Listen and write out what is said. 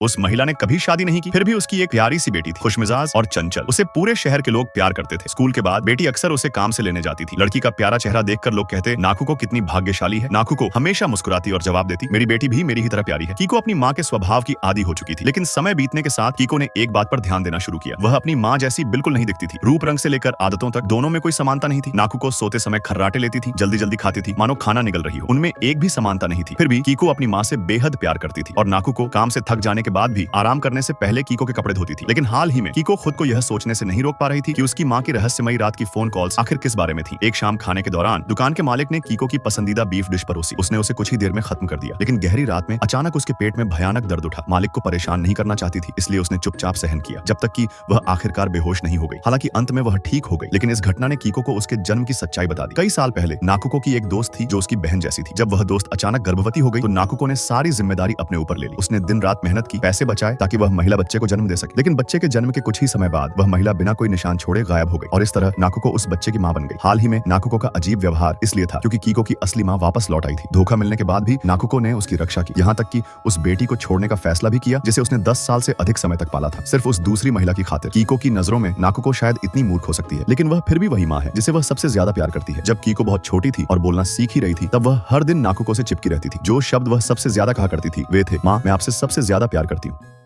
उस महिला ने कभी शादी नहीं की, फिर भी उसकी एक प्यारी सी बेटी थी, खुशमिजाज और चंचल। उसे पूरे शहर के लोग प्यार करते थे। स्कूल के बाद बेटी अक्सर उसे काम से लेने जाती थी। लड़की का प्यारा चेहरा देखकर लोग कहते, नाकुको कितनी भाग्यशाली है। नाकुको हमेशा मुस्कुराती और जवाब देती, मेरी बेटी भी मेरी ही तरह प्यारी है। कीको अपनी माँ के स्वभाव की आदी हो चुकी थी, लेकिन समय बीतने के साथ कीको ने एक बात पर ध्यान देना शुरू किया। वह अपनी माँ जैसी बिल्कुल नहीं दिखती थी। रूप रंग से लेकर आदतों तक दोनों में कोई समानता नहीं थी। नाकुको सोते समय खर्राटे लेती थी, जल्दी जल्दी खाती थी, मानो खाना निगल रही हो। उनमें एक भी समानता नहीं थी। फिर भी कीको अपनी माँ से बेहद प्यार करती थी और नाकुको काम से थक जाने के बाद भी आराम करने से पहले कीको के कपड़े धोती थी। लेकिन हाल ही में कीको खुद को यह सोचने से नहीं रोक पा रही थी कि उसकी माँ की रहस्यमयी रात की फोन कॉल्स आखिर किस बारे में थी। एक शाम खाने के दौरान दुकान के मालिक ने कीको की पसंदीदा बीफ डिश परोसी। उसने उसे कुछ ही देर में खत्म कर दिया, लेकिन गहरी रात में अचानक उसके पेट में भयानक दर्द उठा। मालिक को परेशान नहीं करना चाहती थी, इसलिए उसने चुपचाप सहन किया, जब तक कि वह आखिरकार बेहोश नहीं हो गई। हालांकि अंत में वह ठीक हो गई, लेकिन इस घटना ने कीको को उसके जन्म की सच्चाई बता दी। कई साल पहले नाकुको की एक दोस्त थी जो उसकी बहन जैसी थी। जब वह दोस्त अचानक गर्भवती हो गई तो नाकुको ने सारी जिम्मेदारी अपने ऊपर ले ली। उसने दिन रात मेहनत की, पैसे बचाए ताकि वह महिला बच्चे को जन्म दे सके। लेकिन बच्चे के जन्म के कुछ ही समय बाद वह महिला बिना कोई निशान छोड़े गायब हो गई और इस तरह नाकुको उस बच्चे की मां बन गई। हाल ही में नाकुको का अजीब व्यवहार इसलिए था क्योंकि कीको की असली मां वापस लौट आई थी। धोखा मिलने के बाद भी नाकुको ने उसकी रक्षा की, यहाँ तक कि उस बेटी को छोड़ने का फैसला भी किया जिसे उसने 10 साल से अधिक समय तक पाला था, सिर्फ उस दूसरी महिला की खातिर। कीको की नजरों में नाकुको शायद इतनी मूर्ख हो सकती है, लेकिन वह फिर भी वही मां है जिसे वह सबसे ज्यादा प्यार करती है। जब कीको बहुत छोटी थी और बोलना सीख ही रही थी, तब वह हर दिन नाकुको से चिपकी रहती थी। जो शब्द वह सबसे ज्यादा कहा करती थी वे थे, मां मैं आपसे सबसे ज्यादा प्यार करती हूँ।